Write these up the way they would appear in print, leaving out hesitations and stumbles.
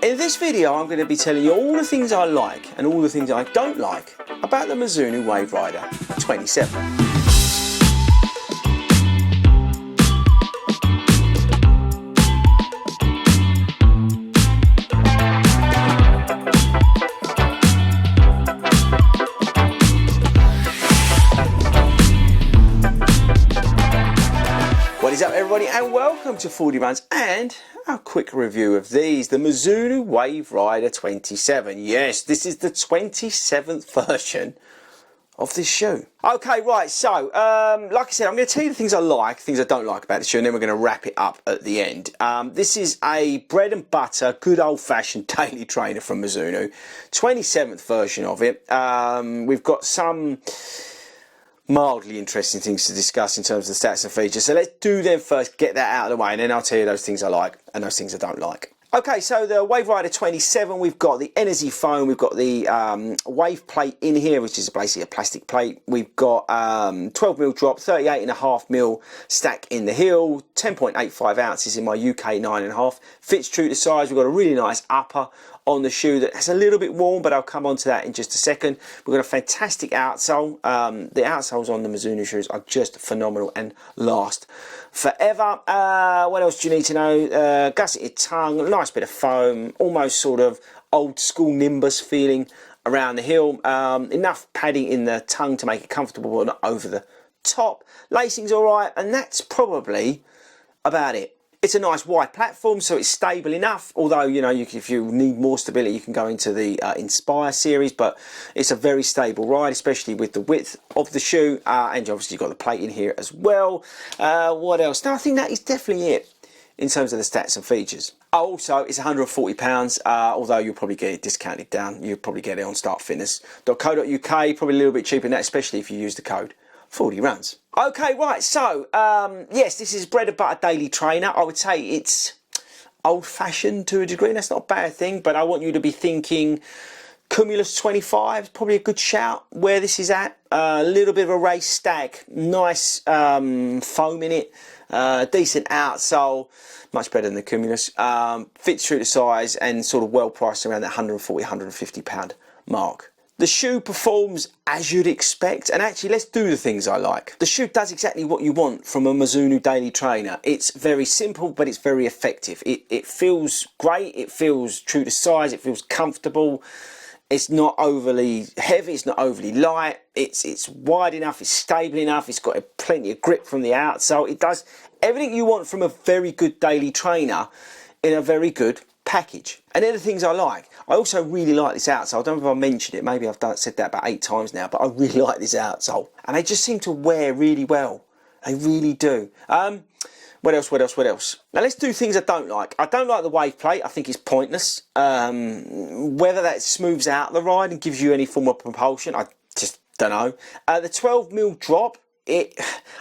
In this video I'm going to be telling you all the things I like and all the things I don't like about the Mizuno Wave Rider 27. What is up everybody, and welcome to 40 Runs and a quick review of these, the Mizuno Wave Rider 27. Yes, this is the 27th version of this shoe. Okay, right, so like I said, I'm going to tell you the things I like, things I don't like about the shoe, and then we're going to wrap it up at the end. This is a bread and butter, good old-fashioned daily trainer from Mizuno, 27th version of it. We've got some mildly interesting things to discuss in terms of the stats and features, so let's do them first, get that out of the way, and then I'll tell you those things I like and those things I don't like. Okay, so the Wave Rider 27, we've got the energy foam, we've got the wave plate in here, which is basically a plastic plate. We've got 12mm drop, 38.5mm stack in the heel, 10.85 ounces in my UK 9.5. Fits true to size. We've got a really nice upper on the shoe that's a little bit warm, but I'll come on to that in just a second. We've got a fantastic outsole. The outsoles on the Mizuno shoes are just phenomenal and last forever. What else do you need to know? Gusseted tongue, nice bit of foam, almost sort of old school Nimbus feeling around the heel. Enough padding in the tongue to make it comfortable but not over the top. Lacing's alright, and that's probably about it. It's a nice wide platform, so it's stable enough, although, you know, if you need more stability, you can go into the Inspire series, but it's a very stable ride, especially with the width of the shoe, and obviously you've got the plate in here as well. What else? No, I think that is definitely it in terms of the stats and features. Also, it's £140, although you'll probably get it discounted down. You'll probably get it on startfitness.co.uk, probably a little bit cheaper than that, especially if you use the code 40 Runs. Okay, right, so, yes, this is bread and butter daily trainer. I would say it's old-fashioned to a degree, and that's not a bad thing, but I want you to be thinking Cumulus 25 is probably a good shout where this is at. A little bit of a race stack, nice foam in it, decent outsole, much better than the Cumulus. Fits true to size and sort of well priced around that £140, £150 mark. The shoe performs as you'd expect, and actually let's do the things I like. The shoe does exactly what you want from a Mizuno daily trainer. It's very simple, but it's very effective. It feels great, it feels true to size, it feels comfortable. It's not overly heavy, it's not overly light, it's wide enough, it's stable enough, it's got plenty of grip from the outsole. It does everything you want from a very good daily trainer in a very good package. And they're the things I like. I also really like this outsole. I don't know if I mentioned it, maybe I've said that about 8 times now, but I really like this outsole. And they just seem to wear really well. They really do. What else? Now let's do things I don't like. I don't like the wave plate. I think it's pointless. Whether that smooths out the ride and gives you any form of propulsion, I just don't know. The 12mm drop, I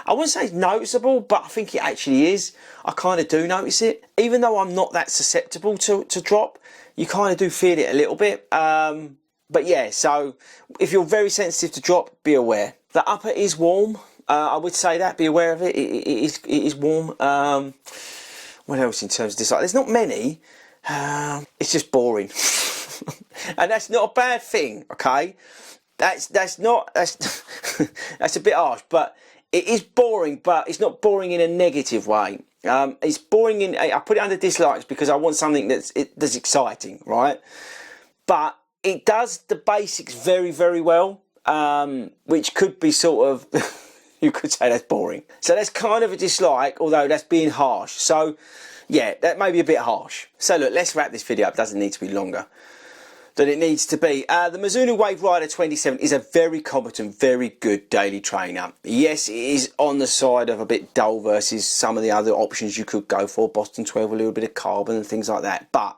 wouldn't say it's noticeable, but I think it actually is. I kind of do notice it. Even though I'm not that susceptible to drop, you kind of do feel it a little bit. But yeah, so if you're very sensitive to drop, be aware. The upper is warm. I would say that, be aware of it. It is warm. What else in terms of this? There's not many. It's just boring. And that's not a bad thing, okay? That's a bit harsh, but it is boring, but it's not boring in a negative way. It's boring in, I put it under dislikes because I want something that's exciting, right? But it does the basics very, very well, which could be sort of, you could say that's boring. So that's kind of a dislike, although that's being harsh. So yeah, that may be a bit harsh. So look, let's wrap this video up. It doesn't need to be longer than it needs to be. The Mizuno Wave Rider 27 is a very competent, very good daily trainer. Yes, it is on the side of a bit dull versus some of the other options you could go for. Boston 12, a little bit of carbon and things like that. But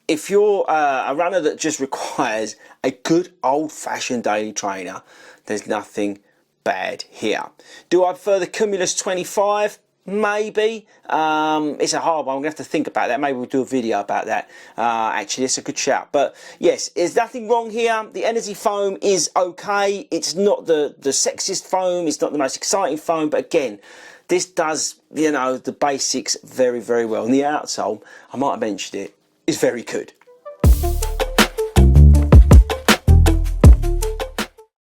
if you're a runner that just requires a good old-fashioned daily trainer, there's nothing bad here. Do I prefer the Cumulus 25? Maybe. It's a hard one. I'm going to have to think about that. Maybe we'll do a video about that. Actually, it's a good shout. But yes, there's nothing wrong here. The energy foam is okay. It's not the sexiest foam. It's not the most exciting foam. But again, this does, you know, the basics very, very well. And the outsole, I might have mentioned it, is very good.